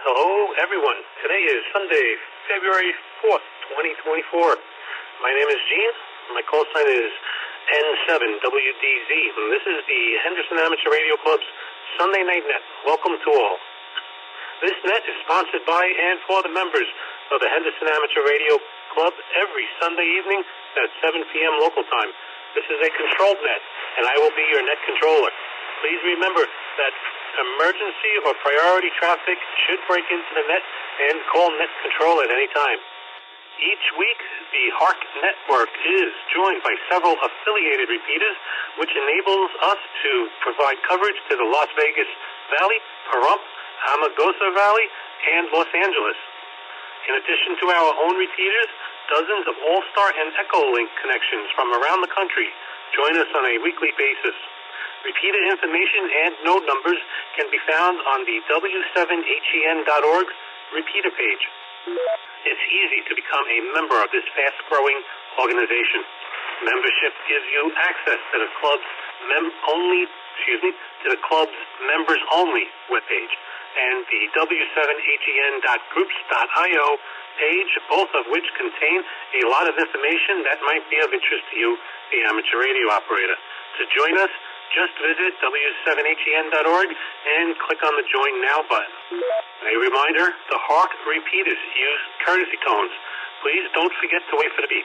Hello, everyone. Today is Sunday, February 4th, 2024. My name is Gene. My call sign is N7WDZ, and this is the Henderson Amateur Radio Club's Sunday Night Net. Welcome to all. This net is sponsored by and for the members of the Henderson Amateur Radio Club every Sunday evening at 7 p.m. local time. This is a controlled net, and I will be your net controller. Please remember that emergency or priority traffic should break into the net and call net control at any time. Each week, the HARC network is joined by several affiliated repeaters, which enables us to provide coverage to the Las Vegas Valley, Pahrump, Amargosa Valley, and Los Angeles. In addition to our own repeaters, dozens of All-Star and Echolink connections from around the country join us on a weekly basis. Repeater information and node numbers can be found on the W7HEN.org repeater page. It's easy to become a member of this fast-growing organization. Membership gives you access to the club's members-only webpage and the W7HEN.groups.io page, both of which contain a lot of information that might be of interest to you, the amateur radio operator. To join us, just visit W7HEN.org and click on the Join Now button. A reminder, the HARC repeaters use courtesy tones. Please don't forget to wait for the beep.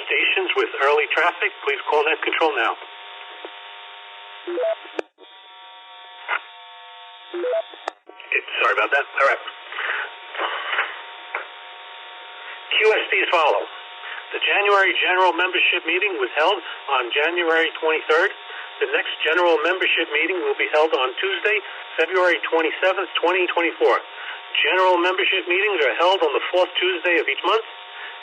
Stations with early traffic, please call net control now. Sorry about that. All right. QSPs follow. The January General Membership Meeting was held on January 23rd. The next General Membership Meeting will be held on Tuesday, February 27th, 2024. General Membership Meetings are held on the fourth Tuesday of each month.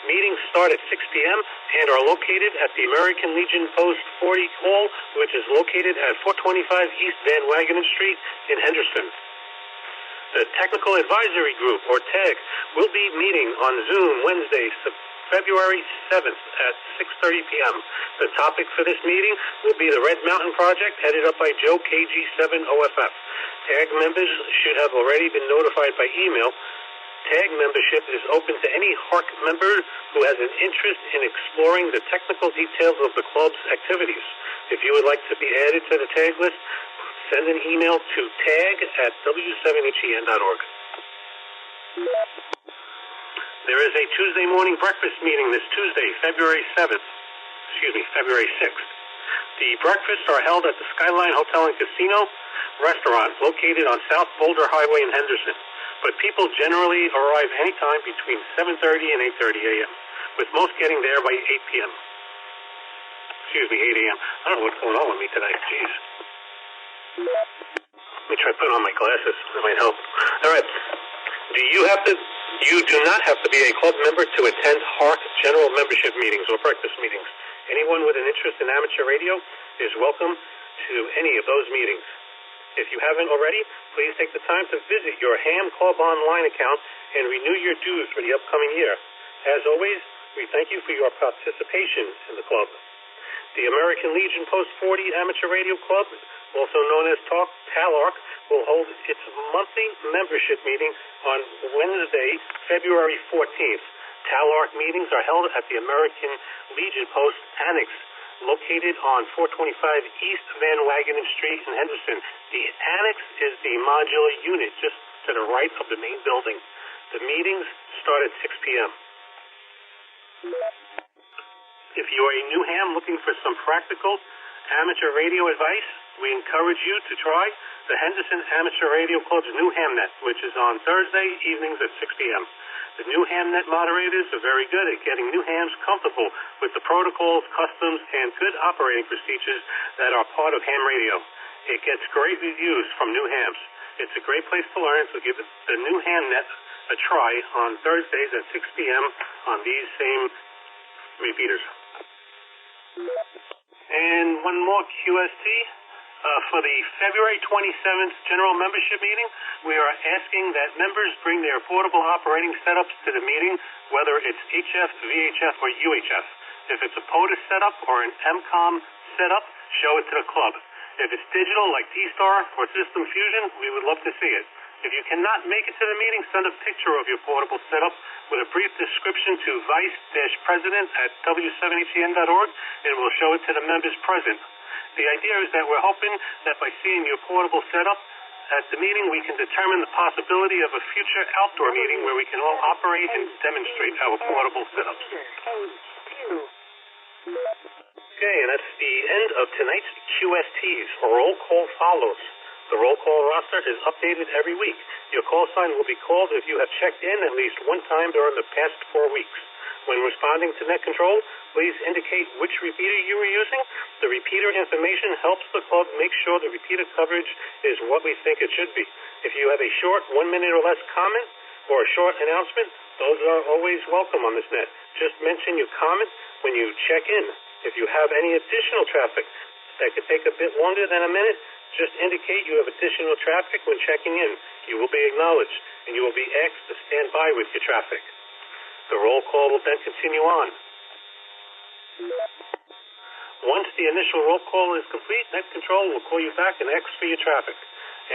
Meetings start at 6 p.m. and are located at the American Legion Post 40 Hall, which is located at 425 East Van Wagenen Street in Henderson. The Technical Advisory Group, or TAG, will be meeting on Zoom Wednesday, February 7th at 6:30 p.m. The topic for this meeting will be the Red Mountain Project, headed up by Joe KG7OFF. TAG members should have already been notified by email. TAG membership is open to any HARC member who has an interest in exploring the technical details of the club's activities. If you would like to be added to the TAG list, send an email to tag@w7hen.org. There is a Tuesday morning breakfast meeting this Tuesday, February 6th. The breakfasts are held at the Skyline Hotel and Casino restaurant located on South Boulder Highway in Henderson. But people generally arrive anytime between 7:30 and 8:30 a.m., with most getting there by 8 p.m. 8 a.m. I don't know what's going on with me today. Jeez. Let me try putting on my glasses. That might help. All right. You do not have to be a club member to attend HARC General Membership Meetings or breakfast meetings. Anyone with an interest in amateur radio is welcome to any of those meetings. If you haven't already, please take the time to visit your Ham Club online account and renew your dues for the upcoming year. As always, we thank you for your participation in the club. The American Legion Post 40 Amateur Radio Club, also known as TALARC, will hold its monthly membership meeting on Wednesday, February 14th. TALARC meetings are held at the American Legion Post Annex, located on 425 East Van Wagenen Street in Henderson. The Annex is the modular unit just to the right of the main building. The meetings start at 6 p.m. If you are a new ham looking for some practical amateur radio advice, we encourage you to try the Henderson Amateur Radio Club's new Hamnet, which is on Thursday evenings at 6 p.m. The new Hamnet moderators are very good at getting new hams comfortable with the protocols, customs, and good operating procedures that are part of ham radio. It gets great reviews from new hams. It's a great place to learn, so give the new Hamnet a try on Thursdays at 6 p.m. on these same repeaters. And one more QST. For the February 27th General Membership Meeting, we are asking that members bring their portable operating setups to the meeting, whether it's HF, VHF, or UHF. If it's a POTUS setup or an MCOM setup, show it to the club. If it's digital like T-Star or System Fusion, we would love to see it. If you cannot make it to the meeting, send a picture of your portable setup with a brief description to vice-president@w7hcn.org, and we'll show it to the members present. The idea is that we're hoping that by seeing your portable setup at the meeting, we can determine the possibility of a future outdoor meeting where we can all operate and demonstrate our portable setups. Okay, and that's the end of tonight's QSTs. A roll call follows. The roll call roster is updated every week. Your call sign will be called if you have checked in at least one time during the past 4 weeks. When responding to net control, please indicate which repeater you are using. The repeater information helps the club make sure the repeater coverage is what we think it should be. If you have a short 1 minute or less comment or a short announcement, those are always welcome on this net. Just mention your comment when you check in. If you have any additional traffic that could take a bit longer than a minute, just indicate you have additional traffic when checking in. You will be acknowledged, and you will be asked to stand by with your traffic. The roll call will then continue on. Once the initial roll call is complete, Net Control will call you back and ask for your traffic.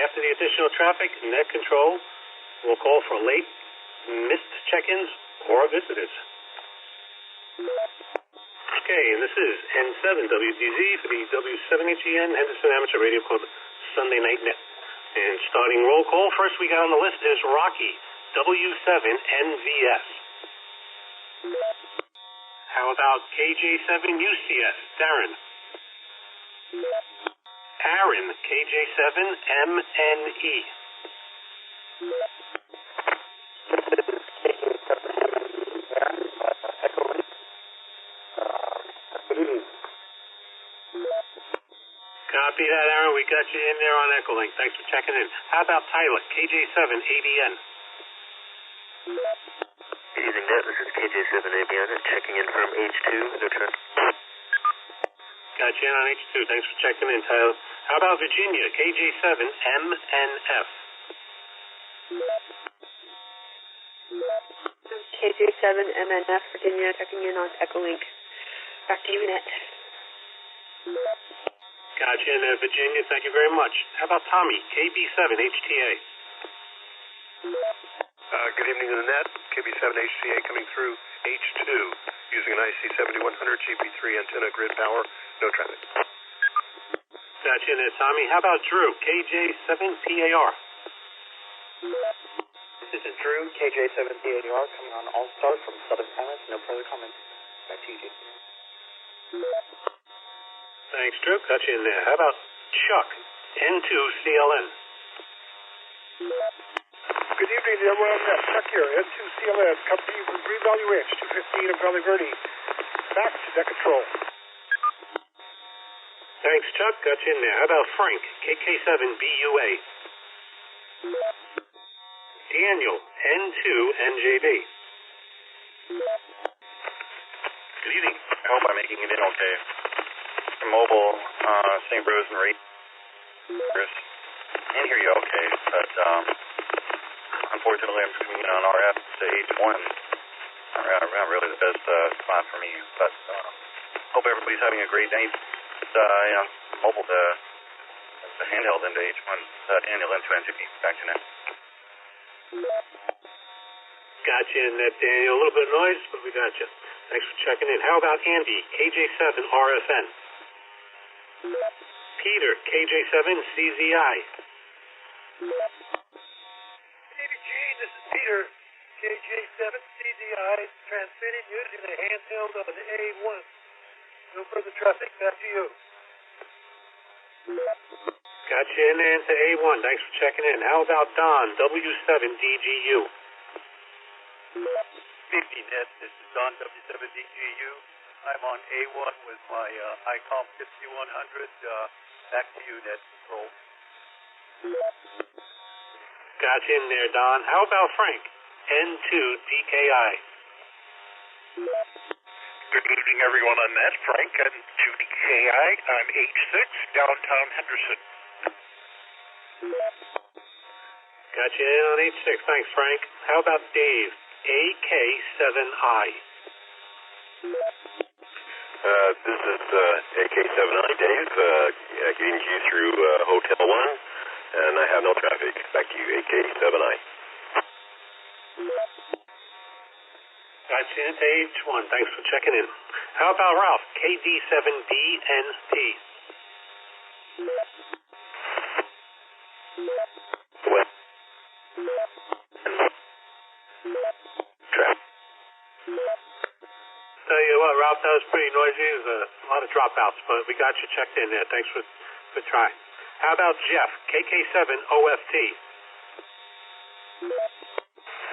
After the additional traffic, Net Control will call for late, missed check-ins, or visitors. Okay, and this is N7WDZ for the W7HEN Henderson Amateur Radio Club Sunday Night Net. And starting roll call, first we got on the list is Rocky, W7NVS. How about KJ7UCS, Darren? Aaron, KJ7MNE. Copy that, Aaron. We got you in there on Echolink. Thanks for checking in. How about Tyler, KJ7ABN? Good evening, Net. This is KJ7ABN checking in from H2. No traffic. Got you in on H2. Thanks for checking in, Tyler. How about Virginia, KJ7MNF? KJ7MNF, Virginia, checking in on Echolink. Back to you, Net. Gotcha in there, Virginia. Thank you very much. How about Tommy, KB7HTA? Good evening to the net. KB7HTA coming through H2 using an IC7100 GP3 antenna grid power. No traffic. Gotcha in there, Tommy. How about Drew, KJ7PAR? This is Drew, KJ7PAR, coming on All-Star from Southern Palace. No further comments. Back to you, Jason. Thanks, Drew. Got you in there. How about Chuck, N2CLN? Good evening, everyone. Chuck here, N2CLN, company from Green Valley Ranch, 215 of Valley Verde. Back to Net Control. Thanks, Chuck. Got you in there. How about Frank, KK7BUA? Daniel, N2NJB. Good evening. I hope I'm making it in okay. Mobile, St. Rose and Ray. I can hear you okay, but unfortunately I'm coming in on RF to H1. Not really the best spot for me, but hope everybody's having a great night. Mobile to the handheld into H1, Daniel into NGP. Back to Net. Gotcha in that, Daniel. A little bit of noise, but we got you. Thanks for checking in. How about Andy, KJ7RFN? Peter, KJ7CZI. David Gene, this is Peter, KJ7CDI, transmitting using the handheld of an A1. No further traffic. Back to you. Got you in there into A1. Thanks for checking in. How about Don, W7DGU? 50 Net, this is Don, W7DGU. I'm on A1 with my ICOM 5100. Back to you, Net Control. Got you in there, Don. How about Frank, N2DKI? Good evening, everyone on that. Frank, N2DKI. I'm H6, downtown Henderson. Got you in on H6. Thanks, Frank. How about Dave, AK7I? This is AK7I, Dave, getting you through Hotel 1. And I have no traffic. Back to you, AK7I. Gotcha into H1. Thanks for checking in. How about Ralph? KD7DNT. What? Traffic. Tell you what, Ralph, that was pretty noisy. There's a lot of dropouts, but we got you checked in there. Thanks for trying. How about Jeff? KK7OFT.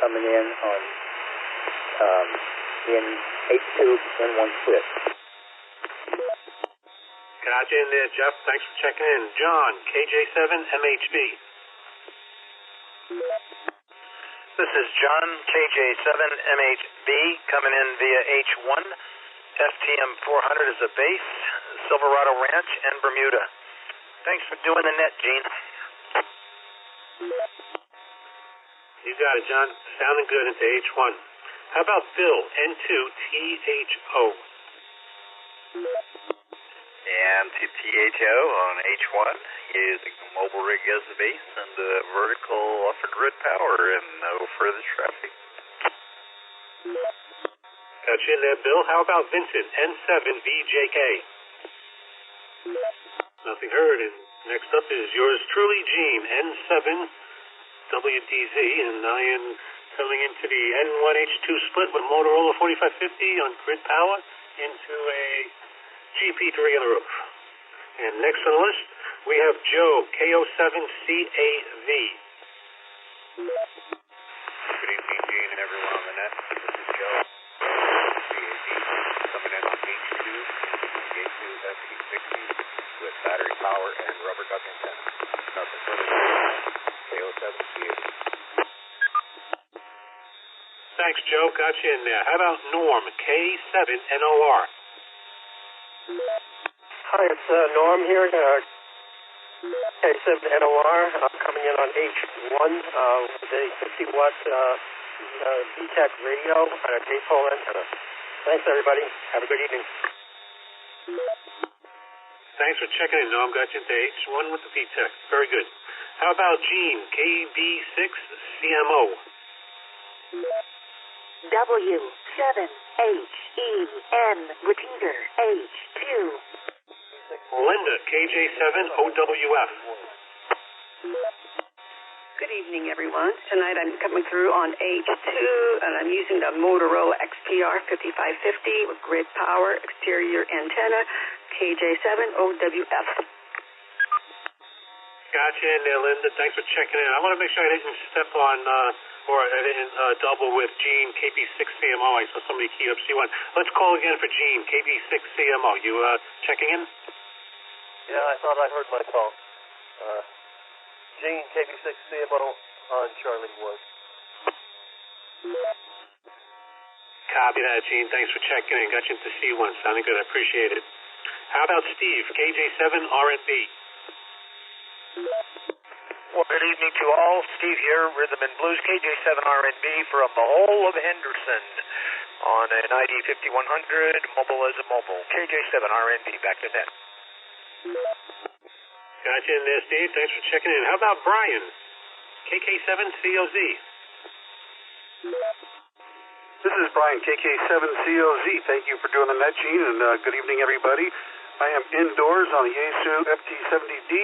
Coming in on in H2 N1 split. Got you in there, Jeff. Thanks for checking in. John, KJ7MHB. This is John, KJ7MHB, coming in via H1, FTM 400 is a base, Silverado Ranch, and Bermuda. Thanks for doing the net, Gene. You got it, John. Sounding good into H1. How about Bill, N2THO? N2THO on H1, using the mobile rig as the base and vertical off of grid power and no further traffic. Got you in there, Bill. How about Vincent, N7VJK? Nothing heard. And next up is yours truly, Gene, N7WDZ, and I am coming into the N1H2 split with Motorola 4550 on grid power into a GP3 on the roof. And next on the list, we have Joe, KO7CAV. Good evening, Gene, and everyone on the net. This is Joe, CAV, coming in on H2, H2 FT60 with battery power and rubber duck antenna. Nothing further. KO7CAV. Thanks, Joe. Got you in there. How about Norm, K7NOR? Hi, it's Norm here. K7NOR. I'm coming in on H1 with a 50-watt VTEC radio and a dipole antenna. Thanks, everybody. Have a good evening. Thanks for checking in, Norm. Got you into H1 with the VTEC. Very good. How about Gene, KB6CMO? W7HEN, repeater, H2. Linda, KJ7OWF. Good evening, everyone. Tonight I'm coming through on H2, and I'm using the Motorola XTR 5550 with grid power, exterior antenna, KJ7OWF. Gotcha in there, Linda. Thanks for checking in. I want to make sure I didn't step on or I didn't double with Gene, KB6CMO. I saw somebody key up C1. Let's call again for Gene, KB6CMO. You checking in? Yeah, I thought I heard my call. Gene, KB6CMO on Charlie Wood. Copy that, Gene. Thanks for checking in. Got you into C1. Sounding good. I appreciate it. How about Steve, KJ7RNB? Well, good evening to all. Steve here, Rhythm and Blues, KJ7RNB from the whole of Henderson on an ID 5100, mobile as a mobile. KJ7RNB, back to net. Gotcha in there, Steve. Thanks for checking in. How about Brian, KK7COZ? This is Brian, KK7COZ. Thank you for doing the net, Gene, and good evening, everybody. I am indoors on the Yaesu FT70D.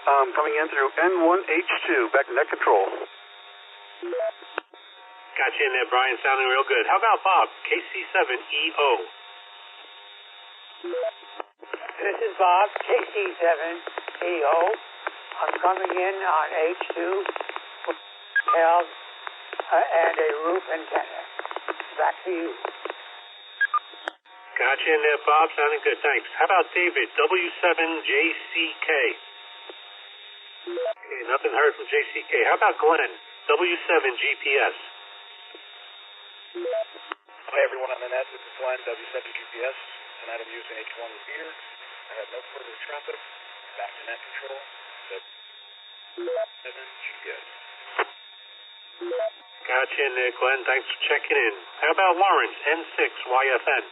Coming in through N1H2, back to net control. Gotcha in there, Brian. Sounding real good. How about Bob, KC7EO? This is Bob, KC7EO. I'm coming in on H2 and a roof antenna. Back to you. Gotcha in there, Bob. Sounding good. Thanks. How about David, W7JCK? Okay, nothing heard from JCK. How about Glenn, W7GPS? Hi, everyone on the net. This is Glenn, W7GPS. Tonight I'm using H1 repeater. I have no further traffic. Back to net control. W7GPS. Gotcha in there, Glenn. Thanks for checking in. How about Lawrence, N6YFN?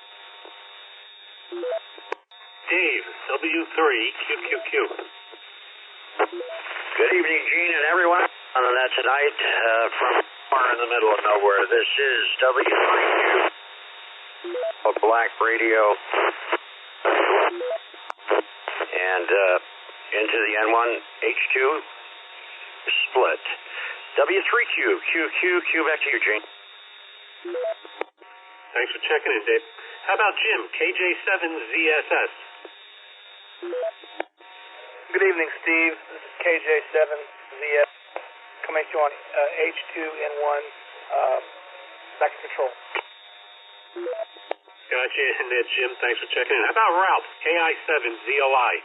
Dave, W3QQQ. Good evening, Gene, and everyone on the net tonight from far in the middle of nowhere. This is W3Q, a black radio, and into the N1H2 split. W3Q, QQ, back to you, Gene. Thanks for checking in, Dave. How about Jim, KJ7ZSS? Good evening, Steve. This is KJ7ZS coming to you on H2N1 back to control. Gotcha, and Jim, thanks for checking in. How about Ralph, KI7ZOI?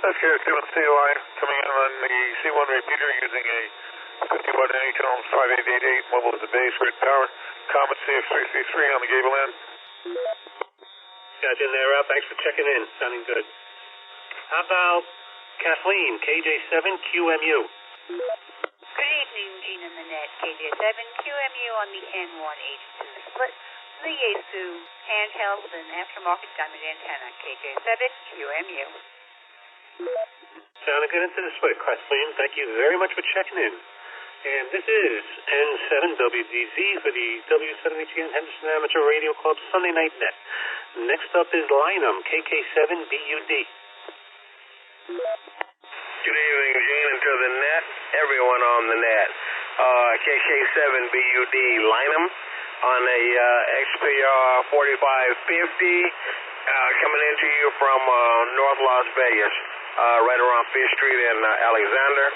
That's KI7COI coming in on the C1 repeater using a 50-watt NH 5888 mobile as a base, grid power, Comet CX333 on the gable end. Gotcha in there, Ralph. Thanks for checking in. Sounding good. How about Kathleen, KJ7QMU? Good evening, Gene and the net. KJ7QMU on the N1H2 split. The Yaesu handheld and aftermarket diamond antenna. KJ7QMU. Sounding good into the split, Kathleen. Thank you very much for checking in. And this is N7WDZ for the W7HN Henderson Amateur Radio Club Sunday Night Net. Next up is Lynham, KK7BUD. Good evening, Gene, and to the net, everyone on the net. KK7BUD Lynham on a XPR 4550 coming into you from North Las Vegas, right around Fish Street in Alexander,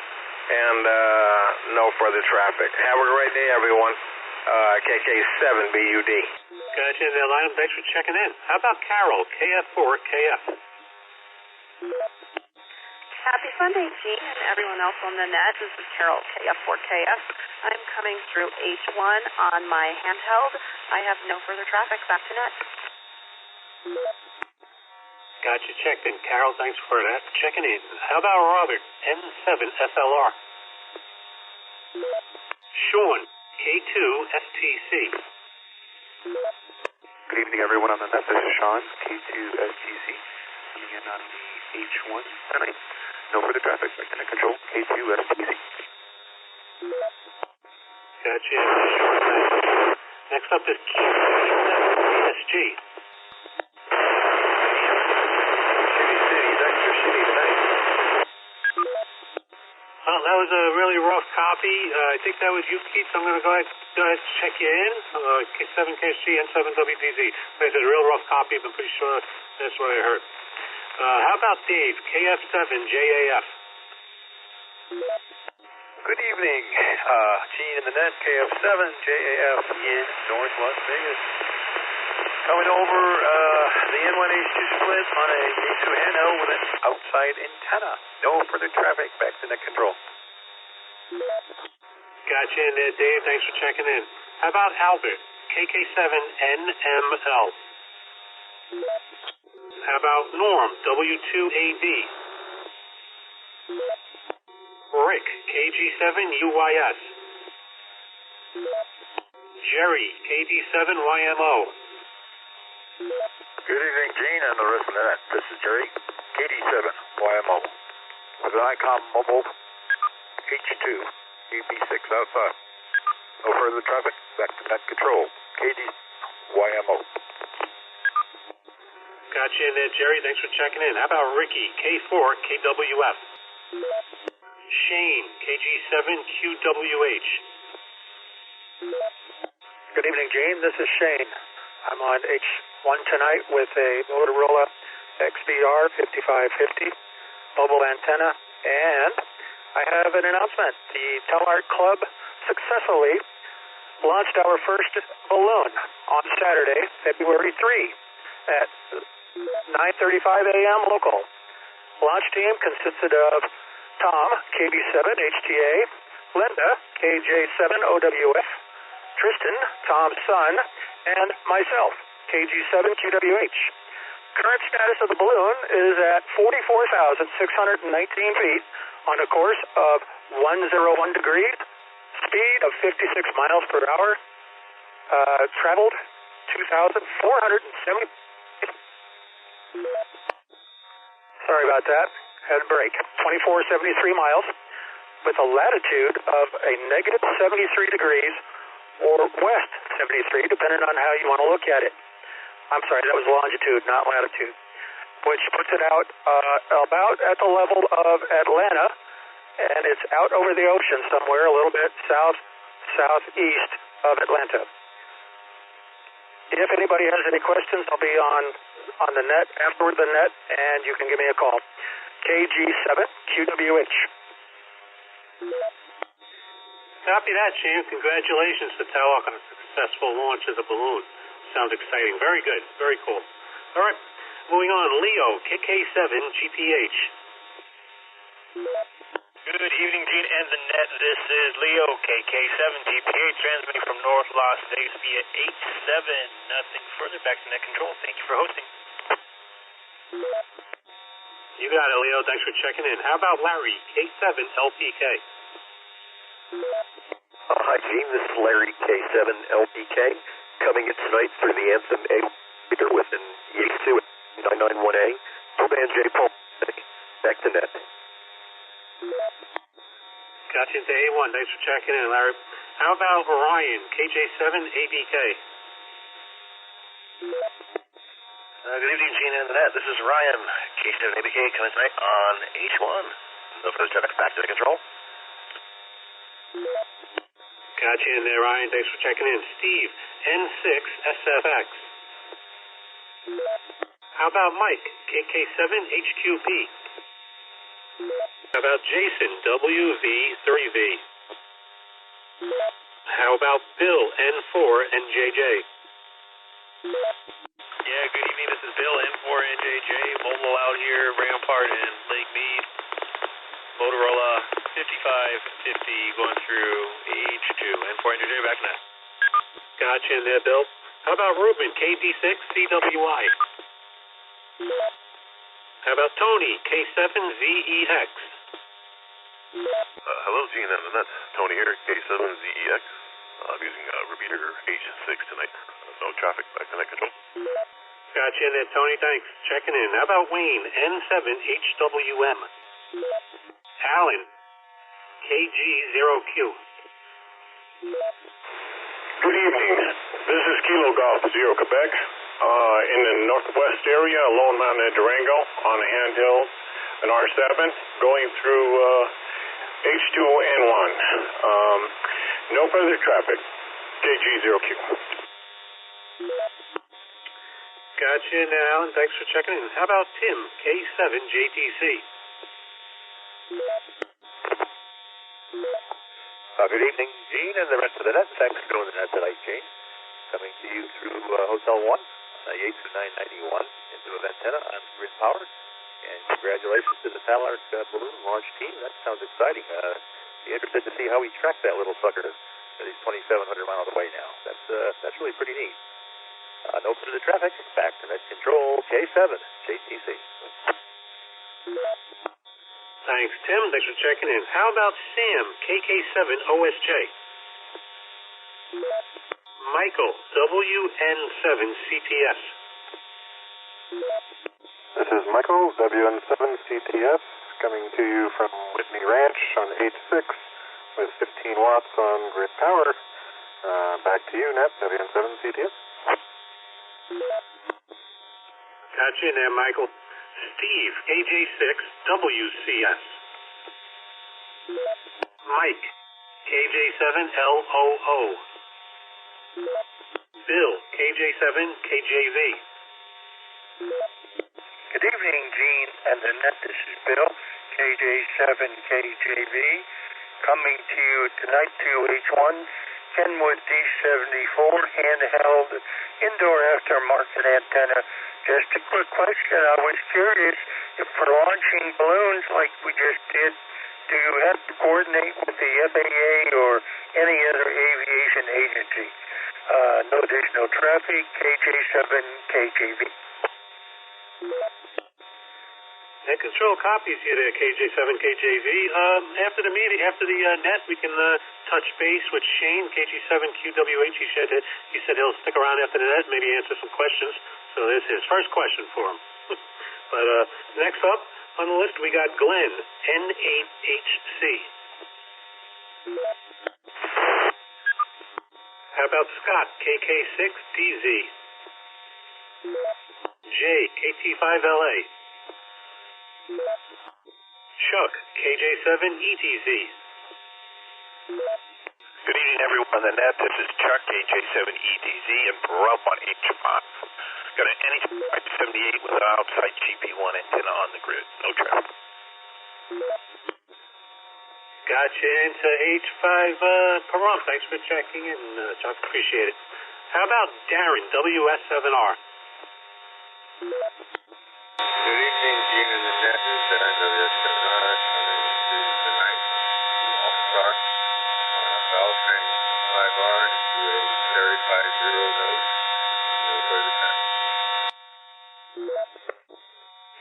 and no further traffic. Have a great day, everyone. KK7BUD. Gotcha in there, Lynham. Thanks for checking in. How about Carol, KF4KF? Happy Sunday, Gene, and everyone else on the net. This is Carol, KF4KF. I'm coming through H1 on my handheld. I have no further traffic. Back to net. Gotcha checked in. Carol, thanks for that. Checking in. How about Robert, N7SLR? Sean, K2STC. Good evening, everyone on the net. This is Sean, K2STC, coming in on the H1 tonight. No further traffic. Back to control, K2STC. Gotcha. Next up is QSG. Well, that was a really rough copy. I think that was you, Keith. So I'm going to go ahead and check you in. K7KSG N7WDZ. It's a real rough copy, but I'm pretty sure that's what I heard. How about Dave, KF7JAF? Good evening, Gene in the net, KF7JAF in North Las Vegas. Coming over the N1H2 split on a Yaesu handheld with an outside antenna. No further traffic. Back to net control. Gotcha in there, Dave. Thanks for checking in. How about Albert, KK7NML? How about Norm, W2AD? Rick, KG7UYS. Jerry, KD7YMO. Good evening, Gene, and the rest of the net. This is Jerry, KD7YMO. With an ICOM mobile, H2, EP6 outside. No further traffic. Back to net control, KD7YMO. Gotcha in there, Jerry. Thanks for checking in. How about Ricky, K4KWF? Shane, KG7QWH. Good evening, Gene. This is Shane. I'm on H1 tonight with a Motorola XBR 5550 mobile antenna, and I have an announcement. The Telart Club successfully launched our first balloon on Saturday, February 3 at 9:35 a.m. local. Launch team consisted of Tom, KB7HTA, Linda, KJ7OWF, Tristan, Tom's son, and myself, KG7QWH. Current status of the balloon is at 44,619 feet on a course of 101 degrees, speed of 56 miles per hour, traveled 2,470. Sorry about that. and break, 2473 miles, with a latitude of a negative 73 degrees or west 73, depending on how you want to look at it. I'm sorry, that was longitude, not latitude, which puts it out about at the level of Atlanta, and it's out over the ocean somewhere, a little bit southeast of Atlanta. If anybody has any questions, I'll be on the net, afterward the net, and you can give me a call. KG7QWH. Copy that, Gene. Congratulations to Talok on a successful launch of the balloon. Sounds exciting. Very good. Very cool. All right. Moving on. Leo, KK7GPH. Good evening, Gene and the net. This is Leo, KK7GPH, transmitting from North Las Vegas via 87. Nothing further. Back to net control. Thank you for hosting. You got it, Leo. Thanks for checking in. How about Larry, K7LPK? Hi, Gene. This is Larry, K7LPK, coming in tonight through the Anthem A with an Yaesu 991A, Band J Paul. Back to net. Got you into A1. Thanks for checking in, Larry. How about Orion, KJ7ABK? Good evening, Gene and the net. This is Ryan, K7ABK, coming tonight on H1. No further traffic. Back to the control. Got you in there, Ryan. Thanks for checking in. Steve, N6SFX. How about Mike, KK7HQP? How about Jason, WV3V? How about Bill, N4NJJ? Yeah, good evening. This is Bill, N4NJJ, mobile out here, Rampart and Lake Mead. Motorola 5550 going through H2. N4NJJ, back to that. Gotcha in there, Bill. How about Ruben, KD6CWI? How about Tony, K7ZEX? Hello, Gene and the net. Tony here, K7ZEX. I'm using repeater H6 tonight. No traffic. Back to net control. Gotcha in there, Tony. Thanks. Checking in. How about Wayne, N7HWM? Alan, KG0Q. Good evening. This is Kilo Golf Zero Quebec. In the northwest area, Lone Mountain and Durango, on a handheld, an R7, going through H2N1. No further traffic. KG0Q. Gotcha in there, Alan. Thanks for checking in. How about Tim, K7JTC? Good evening, Gene, and the rest of the net. Thanks for doing the net tonight, Gene. Coming to you through Hotel 1, Yaesu 991, into an antenna on grid power. And congratulations to the Talark balloon launch team. That sounds exciting. Be interested to see how we track that little sucker that he's 2,700 miles away now. That's really pretty neat. No further traffic. Back to net control, K7, JTC. Thanks, Tim. Thanks for checking in. How about Sam, KK7OSJ? Michael, WN7CTS. This is Michael, WN7CTS, coming to you from Whitney Ranch on H6 with 15 watts on grid power. Back to you, Net, WN7CTS. Got you in there, Michael. Steve, KJ6WCS. Mike, KJ7LOO. Bill, KJ7KJV. Good evening, Gene and the net. This is Bill, KJ7KJV, coming to you tonight to H1, Kenwood D74, handheld indoor aftermarket antenna. Just a quick question. I was curious if for launching balloons like we just did, do you have to coordinate with the FAA or any other aviation agency? No additional traffic, KJ7KJV. Net control copies you there, KJ7KJV. After the meeting, after the net, we can touch base with Shane, KG7QWH. He said he'll stick around after the net, maybe answer some questions. So this is his first question for him. But next up, On the list, we got Glenn, N8HC. How about Scott, KK6DZ? Jay, KT5LA. Chuck, KJ7ETZ. Good evening, everyone on the net. This is Chuck, KJ7ETZ, and Pahrump on H5. Got an NH578 with an outside GP1 antenna on the grid. No traffic. Gotcha into H5 Pahrump. Thanks for checking in, Chuck. Appreciate it. How about Darren, WS7R? Good evening, Gene and the net. This is Darren, WS7R. Coming to tonight. All-Star. Valstring 5R to a Cherry 50 node. No further time.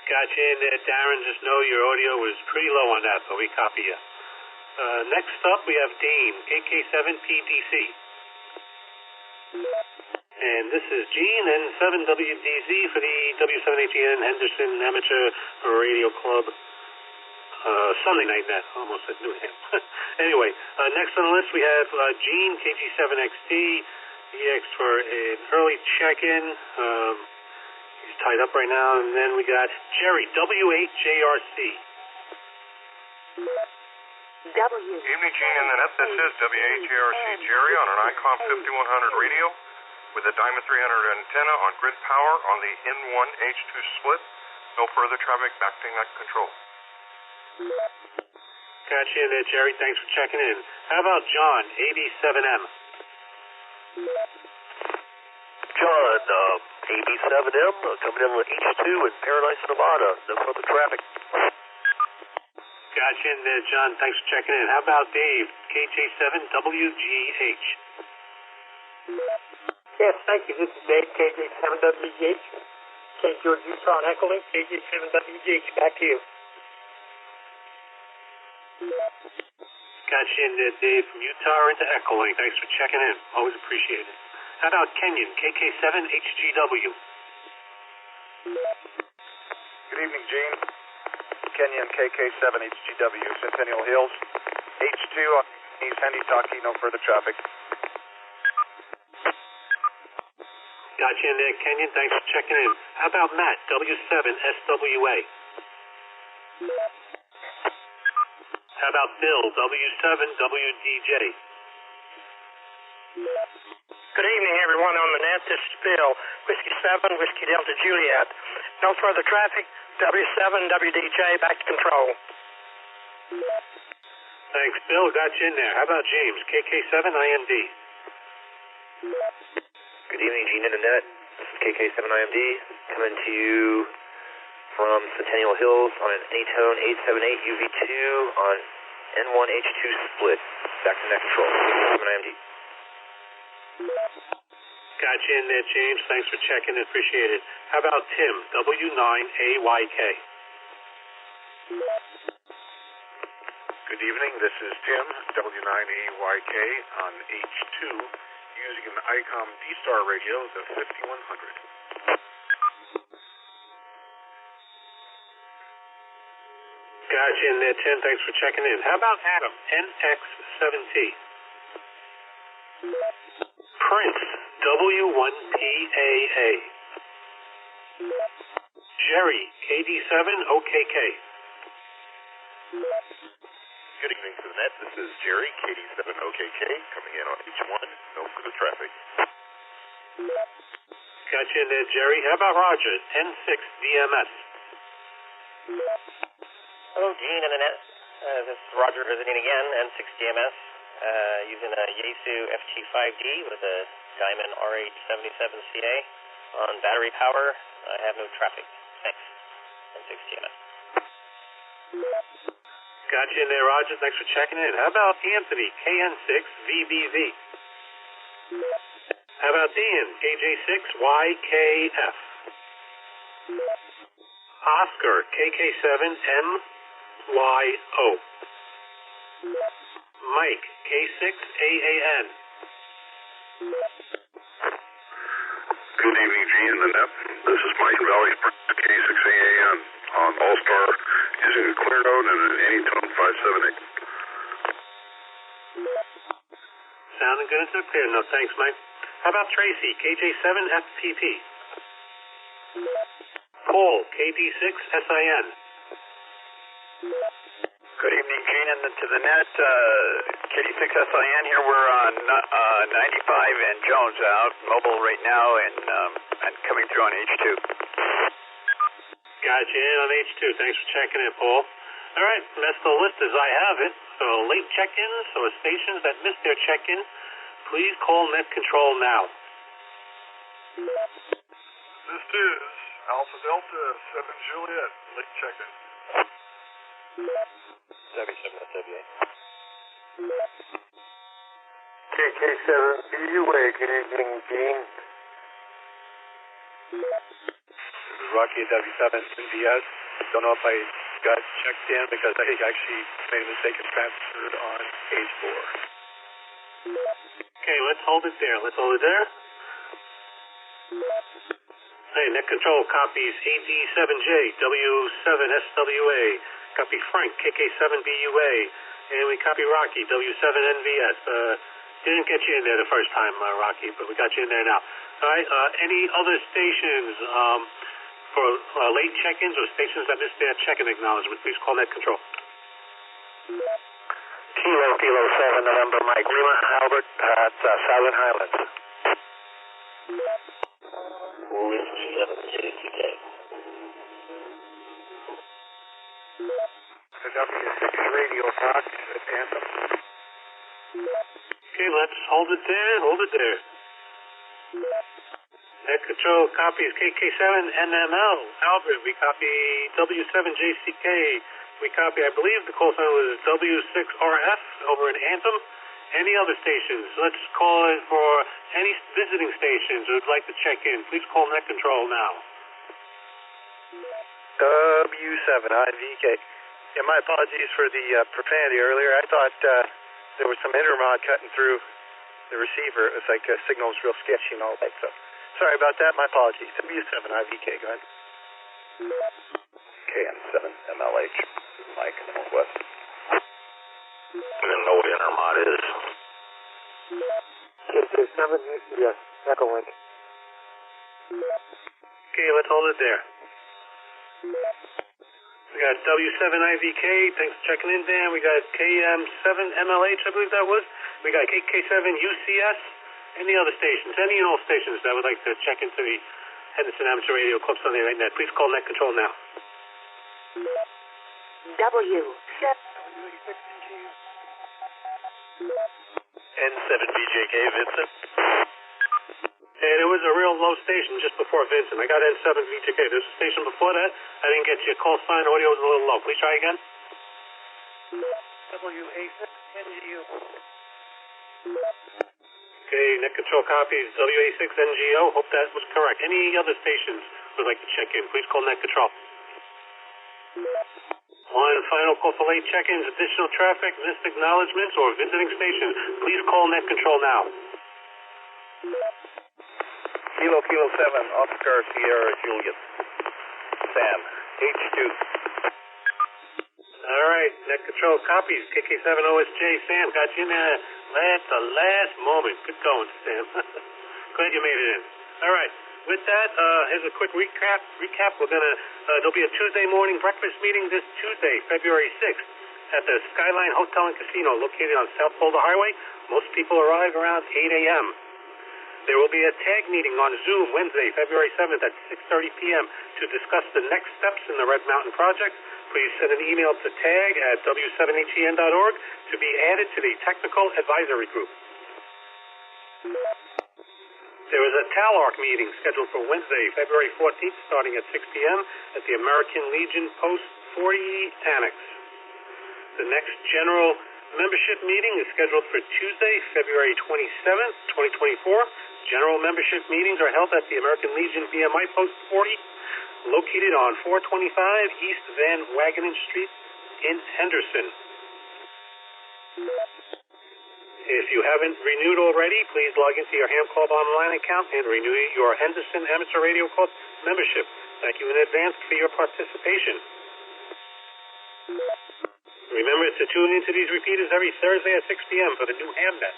Gotcha in there, Darren. Just know your audio was pretty low on that, but we copy you. Next up, we have Dean, KK7PDC. And this is Gene, N7WDZ for the W7ATN Henderson Amateur Radio Club. Sunday night net, almost at Newham. Anyway, next on the list we have Gene, KG7XT. EX for an early check-in. He's tied up right now. And then we got Jerry, W8JRC. Evening, Gene and the net. This is W8JRC Jerry on an ICOM 5100 radio with a Diamond 300 antenna on grid power on the N1H2 split. No further traffic back to net control. Gotcha in there, Jerry. Thanks for checking in. How about John, AB7M? John, AB7M, coming in with H2 in Paradise, Nevada. No further traffic. Gotcha in there, John. Thanks for checking in. How about Dave, KJ7WGH? Yes, thank you. This is Dave, KJ7WGH. St. George, Utah, and Echolink, KJ7WGH. Back to you. Gotcha in there, Dave, from Utah into Echolink. Thanks for checking in. Always appreciate it. How about Kenyon, KK7HGW? Good evening, Gene. Kenyon, KK7HGW, Centennial Hills. H2 on East Handy-Taki, no further traffic. Gotcha in there, Kenyon. Thanks for checking in. How about Matt, W7SWA? How about Bill, W7WDJ? Good evening, everyone on the net. This is Bill, Whiskey 7, Whiskey Delta Juliet. No further traffic. W7WDJ, back to control. Thanks, Bill. Got you in there. How about James, KK7IMD? Good evening, Gene Internet. This is KK7IMD coming to you from Centennial Hills on an Anytone 878 UV2 on N1H2 split. Back to net control. KK7IMD. Got you in there, James. Thanks for checking. Appreciate it. How about Tim, W9AYK? Good evening. This is Tim, W9AYK on H2, using an ICOM D-Star radio, the 5100. Gotcha in there, Tim. Thanks for checking in. How about Adam, NX7T? Prince, W1PAA. Jerry, KD7OKK. Good evening to the net. This is Jerry, KD7OKK, coming in on H1. No further traffic. Gotcha in there, Jerry. How about Roger, N6DMS? Hello, Gene and Annette. This is Roger visiting again, N6DMS, using a Yaesu FT5D with a Diamond RH77CA on battery power. I have no traffic. Thanks. N6DMS. Gotcha in there, Roger. Thanks for checking in. How about Anthony, KN6VBV? How about Dean, KJ6YKF? Oscar, KK7MYO. Mike, K6AAN. Good evening, Gene and the net. This is Mike Valley, K6AAN. on All-Star using a clear node and an Anytone 578. Sounding good and clear. No, thanks, Mike. How about Tracy, KJ7FPP? Paul, KD6SIN. Good evening, Gene, and to the net. KD6SIN here. We're on 95 and Jones out, mobile right now, and coming through on H2. Gotcha, in on H2. Thanks for checking in, Paul. All right, that's the list as I have it. So late check-ins or stations that missed their check-in, please call Net Control now. This is Alpha Delta 7 Juliet, late check-in. 77 KK7 BUA, good evening, Gene. This is Rocky at W7 NVS. Don't know if I got checked in because I actually made a mistake and transferred on H4. Okay, let's hold it there. Hey, Net Control copies AD7J, W7SWA. Copy Frank, KK7BUA. And we copy Rocky, W7NVS. Didn't get you in there the first time, Rocky, but we got you in there now. All right, any other stations for late check-ins or stations that missed their check-in acknowledgement, please call Net Control. Kilo 7 November Mike Lima Albert at Silent Highlands. Whiskey 7JCK. The W6 radio box at Anthem. Okay, let's hold it there. Net Control copies KK7NML. Albert, we copy W7JCK. We copy, I believe the call sign was W6RF over in Anthem. Any other stations? Let's call it for any visiting stations who would like to check in. Please call Net Control now. W7IVK. Yeah, my apologies for the profanity earlier. I thought there was some intermod cutting through the receiver. It was like signal was real sketchy and all that. So sorry about that. My apologies. W7IVK, go ahead. KM7MLH, Mike in the Northwest. I don't know what intermod is. KK7 UCS, Echo Link. Okay, let's hold it there. We got W7IVK, thanks for checking in, Dan. We got KM7MLH, I believe that was. We got KK7UCS. Any other stations, any and all stations that would like to check into the Henderson Amateur Radio Club Sunday Night Net, please call Net Control now. N7BJK, Vincent. Hey, there was a real low station just before Vincent. I got N7BJK. There's a station before that. I didn't get your call sign. Audio was a little low. Please try again. WA6NGO. Okay, Net Control copies WA6NGO. Hope that was correct. Any other stations would like to check in, please call Net Control. One final call for late check-ins, additional traffic, missed acknowledgements, or visiting stations. Please call Net Control now. Kilo 7, Oscar Sierra Juliet. Sam, H2. All right, Net Control copies KK7OSJ. Sam, got you in there at the last moment. Good going, Sam. Glad you made it in. All right. With that, here's a quick recap. There'll be a Tuesday morning breakfast meeting this Tuesday, February 6th, at the Skyline Hotel and Casino located on South Boulder Highway. Most people arrive around 8 a.m. There will be a tag meeting on Zoom Wednesday, February 7th at 6:30 p.m. to discuss the next steps in the Red Mountain Project. Please send an email to tag@w7hen.org to be added to the technical advisory group. There is a TALARC meeting scheduled for Wednesday, February 14th, starting at 6 p.m. at the American Legion Post 40 Annex. The next general membership meeting is scheduled for Tuesday, February 27th, 2024. General membership meetings are held at the American Legion BMI Post 40, located on 425 East Van Wagenen Street in Henderson. If you haven't renewed already, please log into your Ham Club online account and renew your Henderson Amateur Radio Club membership. Thank you in advance for your participation. Remember to tune into these repeaters every Thursday at 6 p.m. for the new HamNet.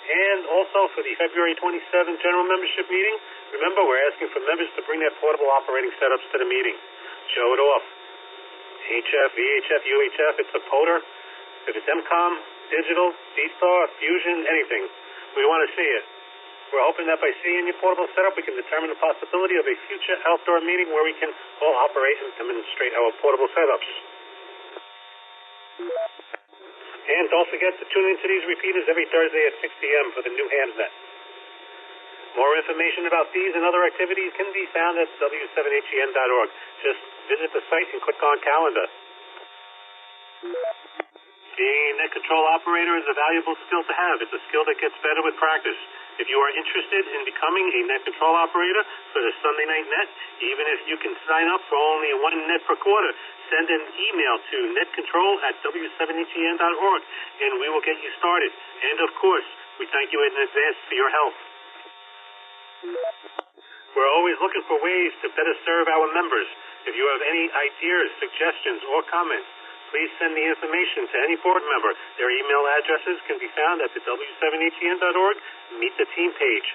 And also for the February 27th general membership meeting, remember we're asking for members to bring their portable operating setups to the meeting. Show it off. HF, VHF, UHF, it's a POTR. If it's MCOM, digital, D-Star, Fusion, anything, we want to see it. We're hoping that by seeing your portable setup, we can determine the possibility of a future outdoor meeting where we can all operate and demonstrate our portable setups. And don't forget to tune into these repeaters every Thursday at 6 p.m. for the new HamNet. More information about these and other activities can be found at w7hen.org. Just visit the site and click on calendar. Being a net control operator is a valuable skill to have. It's a skill that gets better with practice. If you are interested in becoming a net control operator for the Sunday Night Net, even if you can sign up for only 1 net per quarter, send an email to netcontrol@w7hen.org and we will get you started. And of course, we thank you in advance for your help. We're always looking for ways to better serve our members. If you have any ideas, suggestions, or comments, please send the information to any board member. Their email addresses can be found at the w7hen.org Meet the Team page.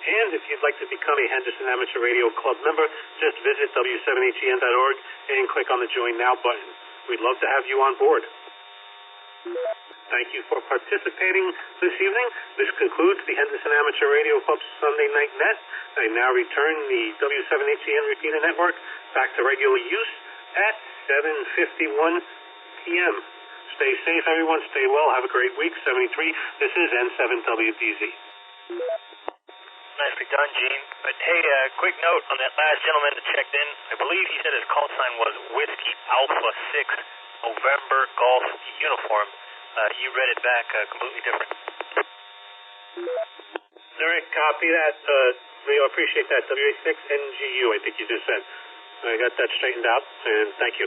And if you'd like to become a Henderson Amateur Radio Club member, just visit w7hen.org and click on the Join Now button. We'd love to have you on board. Thank you for participating this evening. This concludes the Henderson Amateur Radio Club Sunday Night Net. I now return the W7HEN repeater network back to regular use at 7:51 p.m. Stay safe, everyone. Stay well. Have a great week. 73. This is N7WDZ. Nicely done, Gene. But hey, quick note on that last gentleman that checked in. I believe he said his call sign was Whiskey Alpha 6 November Golf Uniform. You read it back completely different. Eric, copy that. We appreciate that. WA6NGU, I think you just said. I got that straightened out, and thank you.